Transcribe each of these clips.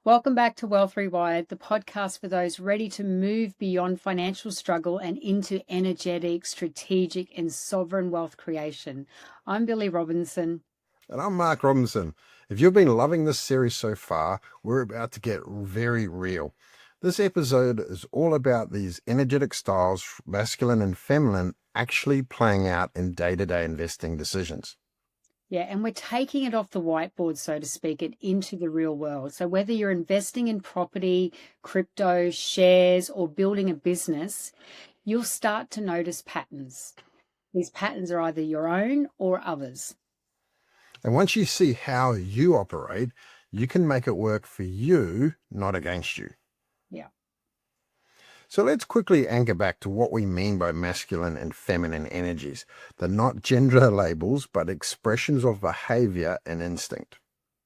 Welcome back to Wealth Rewired, the podcast for those ready to move beyond financial struggle and into energetic, strategic, and sovereign wealth creation. I'm Billie Robinson. And I'm Mark Robinson. If you've been loving this series so far, we're about to get very real. This episode is all about these energetic styles, masculine and feminine, actually playing out in day-to-day investing decisions. Yeah, and we're taking it off the whiteboard, so to speak, it into the real world. So whether you're investing in property, crypto, shares, or building a business, you'll start to notice patterns. These patterns are either your own or others. And once you see how you operate, you can make it work for you, not against you. Yeah. So let's quickly anchor back to what we mean by masculine and feminine energies. They're not gender labels, but expressions of behavior and instinct.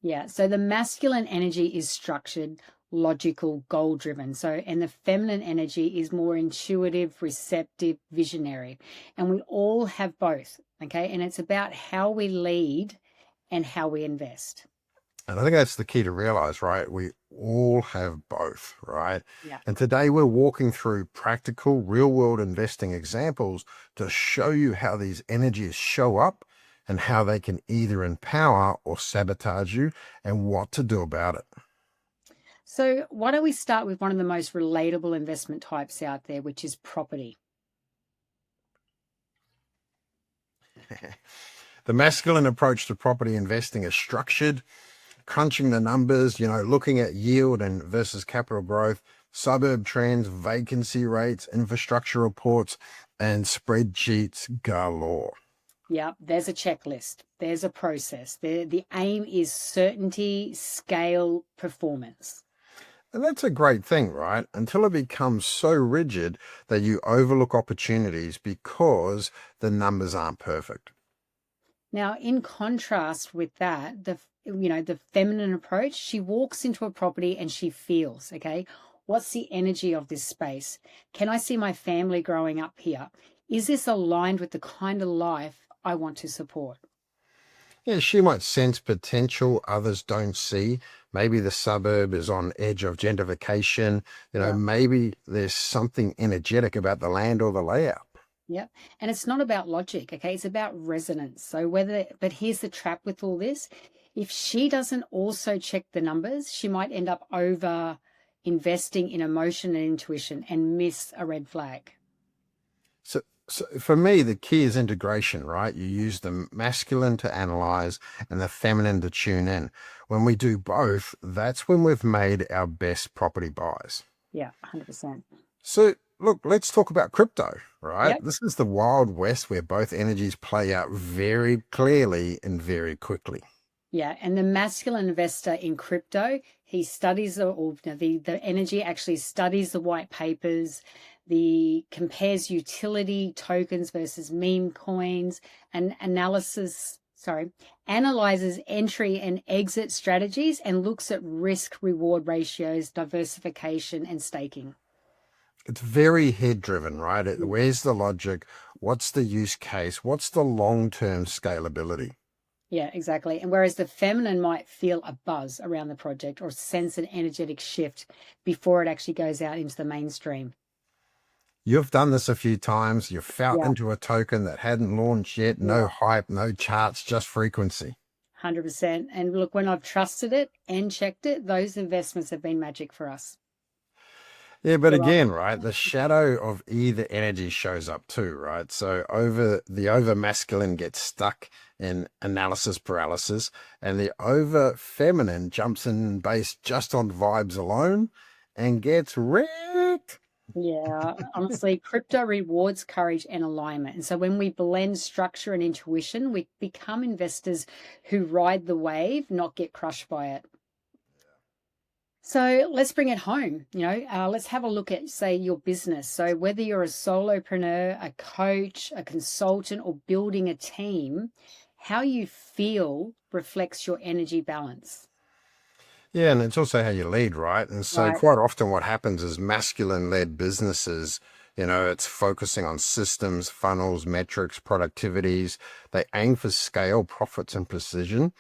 Yeah. So the masculine energy is structured, logical, goal driven. And the feminine energy is more intuitive, receptive, visionary. And we all have both. Okay. And it's about how we lead and how we invest. And I think that's the key to realize, right? We all have both, right? Yeah. And today we're walking through practical, real world investing examples to show you how these energies show up and how they can either empower or sabotage you and what to do about it. So, why don't we start with one of the most relatable investment types out there, which is property? The masculine approach to property investing is structured, crunching the numbers, looking at yield and versus capital growth, suburb trends, vacancy rates, infrastructure reports, and spreadsheets galore. Yeah, there's a checklist. There's a process. The aim is certainty, scale, performance. And that's a great thing, right? Until it becomes so rigid that you overlook opportunities because the numbers aren't perfect. Now, in contrast with that, the feminine approach, she walks into a property and she feels, okay, what's the energy of this space? Can I see my family growing up here? Is this aligned with the kind of life I want to support? Yeah, she might sense potential others don't see. Maybe the suburb is on edge of gentrification. Yeah. Maybe there's something energetic about the land or the layout. Yep. And it's not about logic, okay? It's about resonance. But here's the trap with all this. If she doesn't also check the numbers, she might end up over investing in emotion and intuition and miss a red flag. So for me, the key is integration, right? You use the masculine to analyze and the feminine to tune in. When we do both, that's when we've made our best property buys. Yeah, 100%. So look, let's talk about crypto, right? Yep. This is the Wild West where both energies play out very clearly and very quickly. Yeah, and the masculine investor in crypto, he studies the energy actually studies the white papers, the compares utility tokens versus meme coins, and analyzes entry and exit strategies and looks at risk reward ratios, diversification, and staking. It's very head driven, right? Where's the logic? What's the use case? What's the long-term scalability? Yeah, exactly. And whereas the feminine might feel a buzz around the project or sense an energetic shift before it actually goes out into the mainstream. You've done this a few times. You've felt Yeah, into a token that hadn't launched yet. No yeah, hype, no charts, just frequency. 100%. And look, when I've trusted it and checked it, those investments have been magic for us. Yeah, but You're again, welcome. right, the shadow of either energy shows up too, right? So over masculine gets stuck in analysis paralysis, and the over feminine jumps in based just on vibes alone and gets wrecked. Yeah, honestly, crypto rewards courage and alignment. And so when we blend structure and intuition, we become investors who ride the wave, not get crushed by it. So let's bring it home. Let's have a look at, say, your business. So whether you're a solopreneur, a coach, a consultant, or building a team, how you feel reflects your energy balance. Yeah, and it's also how you lead, right? And so Right. quite often what happens is masculine-led businesses, it's focusing on systems, funnels, metrics, productivities. They aim for scale, profits, and precision.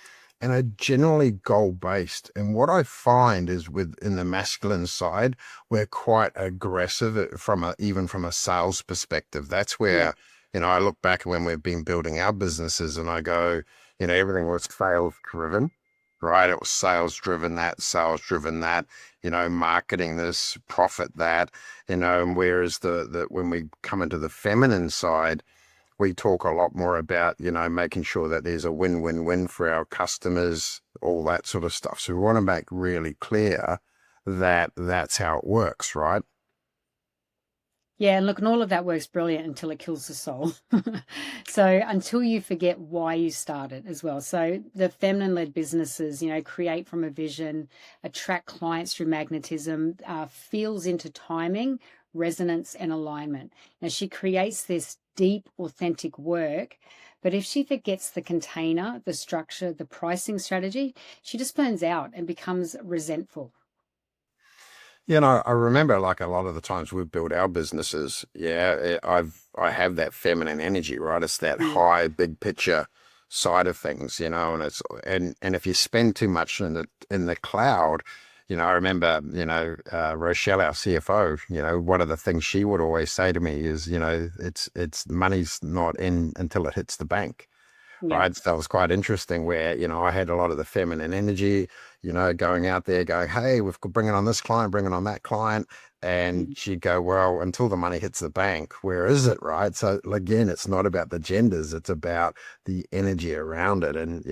and are generally goal based. And what I find is within the masculine side, we're quite aggressive from a even from a sales perspective. That's Yeah. where, I look back when we've been building our businesses and I go, everything was sales driven, right? It was sales driven that, marketing this, profit that, and whereas the when we come into the feminine side, we talk a lot more about, making sure that there's a win-win-win for our customers, all that sort of stuff. So we want to make really clear that that's how it works, right? Yeah, and look, and all of that works brilliant until it kills the soul. So until you forget why you started as well. So the feminine-led businesses, create from a vision, attract clients through magnetism, feels into timing, resonance, and alignment. Now she creates this deep, authentic work, but if she forgets the container, the structure, the pricing strategy, she just burns out and becomes resentful. I remember like a lot of the times we've built our businesses, I have that feminine energy, right? It's that Yeah. high, big picture side of things, and if you spend too much in the cloud, I remember, Rochelle, our CFO, one of the things she would always say to me is, it's money's not in until it hits the bank, Yeah. right? So that was quite interesting where, I had a lot of the feminine energy, going out there going, hey, we've got bringing on this client, bringing on that client. And Mhm. she'd go, well, until the money hits the bank, where is it, right? So again, it's not about the genders, it's about the energy around it. And,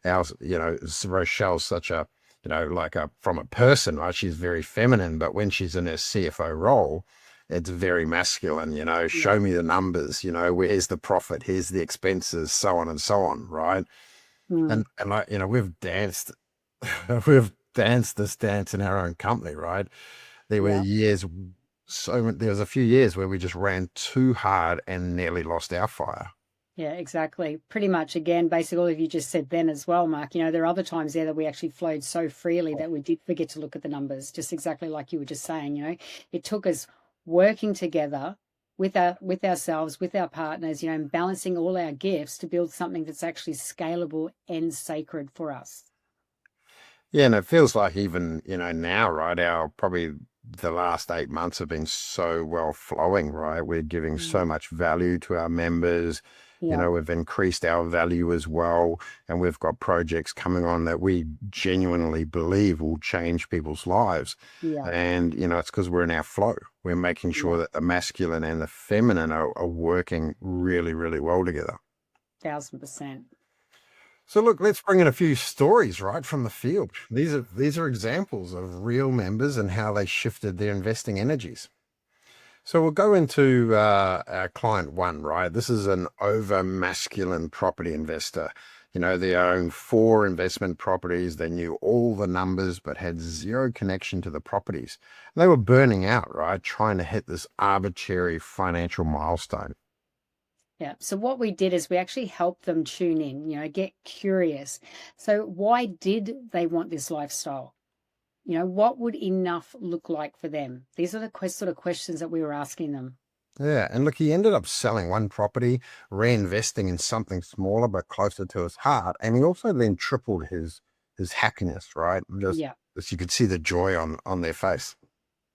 Rochelle's such a, like from a person, right? She's very feminine, but when she's in her CFO role, it's very masculine, Yeah. show me the numbers, where's the profit, here's the expenses, so on and so on, right? Mm. And like, we've danced, we've danced this dance in our own company, right? There were Yeah. years, there was a few years where we just ran too hard and nearly lost our fire. Yeah, exactly. Pretty much again, basically all of you just said then as well, Mark. There are other times there that we actually flowed so freely that we did forget to look at the numbers, just exactly like you were just saying, It took us working together with ourselves, with our partners, and balancing all our gifts to build something that's actually scalable and sacred for us. Yeah, and it feels like even, now, right? Our probably the last 8 months have been so well flowing, right? We're giving so Mm. much value to our members. Yeah, We've increased our value as well, and we've got projects coming on that we genuinely believe will change people's lives. yeah, And, it's because we're in our flow. We're making yeah, sure that the masculine and the feminine are working really, really well together. 1000%. So look, let's bring in a few stories right from the field. These are examples of real members and how they shifted their investing energies. So we'll go into our client one, right? This is an over masculine property investor. They own four investment properties. They knew all the numbers, but had zero connection to the properties. They were burning out, right? Trying to hit this arbitrary financial milestone. Yeah. So what we did is we actually helped them tune in, get curious. So why did they want this lifestyle? What would enough look like for them? These are the sort of questions that we were asking them. Yeah, and look, he ended up selling one property, reinvesting in something smaller but closer to his heart, and he also then tripled his happiness, right? Yeah, Just you could see the joy on their face.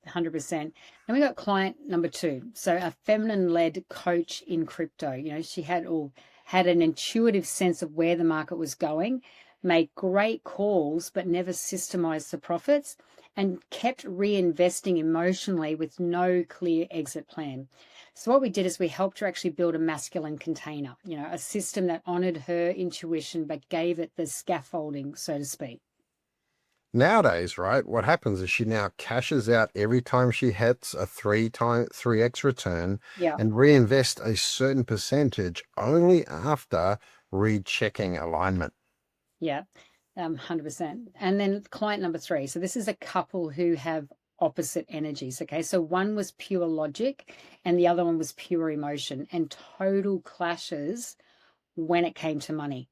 100%. Then we got client number two. So a feminine led coach in crypto. She had an intuitive sense of where the market was going, made great calls, but never systemized the profits and kept reinvesting emotionally with no clear exit plan. So what we did is we helped her actually build a masculine container, a system that honored her intuition but gave it the scaffolding, so to speak. Nowadays, right, what happens is she now cashes out every time she hits a 3x return Yeah. and reinvest a certain percentage only after rechecking alignment. Yeah, 100%. And then client number three. So this is a couple who have opposite energies. Okay. So one was pure logic and the other one was pure emotion and total clashes when it came to money.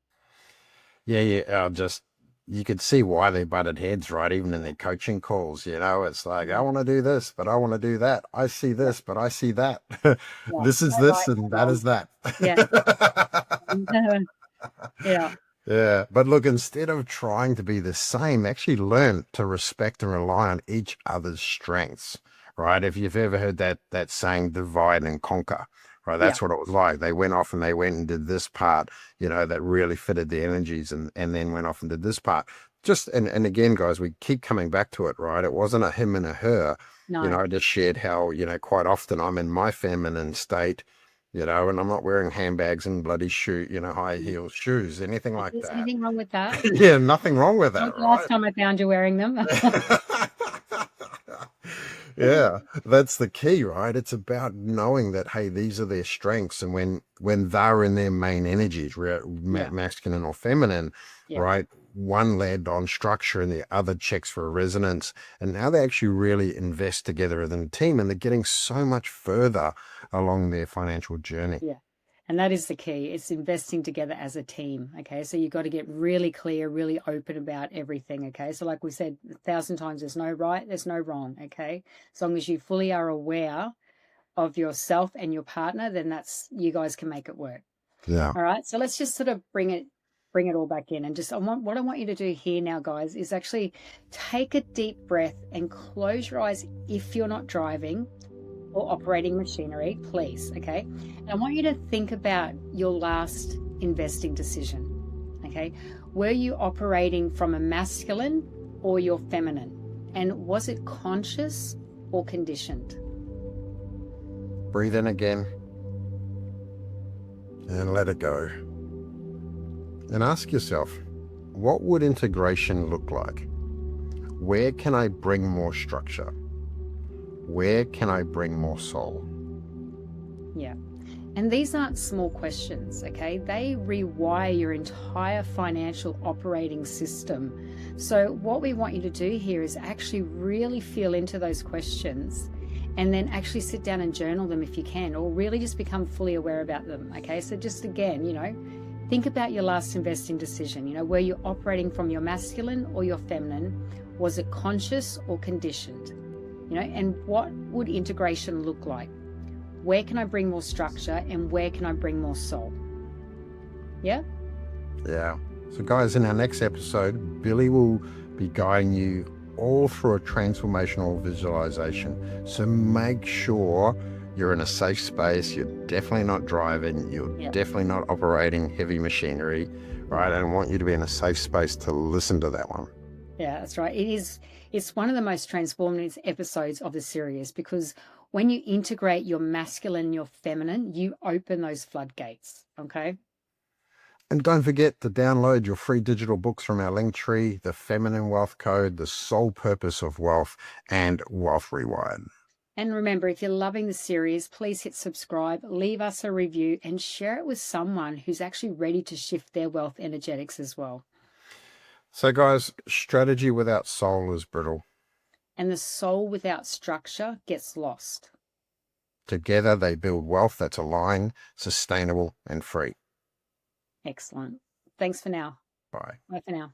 Yeah, yeah. Just you could see why they butted heads, right? Even in their coaching calls, it's like I Yeah. want to do this, but I want to do that. I see Yeah. this, but I see that. Yeah. This is No this, right, and no that wrong. is that. Yeah. Yeah. Yeah, but look, instead of trying to be the same, actually learn to respect and rely on each other's strengths, right? If you've ever heard that saying, divide and conquer, right? Yeah, That's what it was like. They went off and they went and did this part, that really fitted the energies, and then went off and did this part. Just and again, guys, we keep coming back to it, right? It wasn't a him and a her. no. I just shared how, quite often I'm in my feminine state, and I'm not wearing handbags and bloody high Mm. heel shoes, anything like Is that. anything wrong with that? Yeah, nothing wrong with Not that, the last right? time I found you wearing them. Yeah, that's the key, right? It's about knowing that, hey, these are their strengths, and when they're in their main energies, Yeah, masculine or feminine, yeah. right? One led on structure and the other checks for resonance, and now they actually really invest together as a team, and they're getting so much further along their financial journey. Yeah. And that is the key. It's investing together as a team. Okay. So you've got to get really clear, really open about everything. Okay. So, like we said 1,000 times, there's no right, there's no wrong. Okay. As long as you fully are aware of yourself and your partner, then you guys can make it work. Yeah. All right. So let's just sort of bring it all back in, and just what I want you to do here now, guys, is actually take a deep breath and close your eyes if you're not driving or operating machinery, please. Okay. And I want you to think about your last investing decision. Okay. Were you operating from a masculine or your feminine? And was it conscious or conditioned? Breathe in again and let it go. And ask yourself, what would integration look like? Where can I bring more structure? Where can I bring more soul? Yeah. And these aren't small questions, okay? They rewire your entire financial operating system. So, what we want you to do here is actually really feel into those questions and then actually sit down and journal them if you can, or really just become fully aware about them, okay? So, just again, think about your last investing decision. Were you operating from your masculine or your feminine? Was it conscious or conditioned? And what would integration look like? Where can I bring more structure and where can I bring more soul? Yeah? Yeah. So, guys, in our next episode, Billy will be guiding you all through a transformational visualization. So, make sure you're in a safe space. You're definitely not driving. You're Yeah. definitely not operating heavy machinery, right? And I want you to be in a safe space to listen to that one. Yeah, that's right. It's one of the most transformative episodes of the series because when you integrate your masculine and your feminine, you open those floodgates. Okay. And don't forget to download your free digital books from our link tree, The Feminine Wealth Code, The Sole Purpose of Wealth, and Wealth Rewired. And remember, if you're loving the series, please hit subscribe, leave us a review, and share it with someone who's actually ready to shift their wealth energetics as well. So, guys, strategy without soul is brittle. And the soul without structure gets lost. Together, they build wealth that's aligned, sustainable, and free. Excellent. Thanks for now. Bye. Bye for now.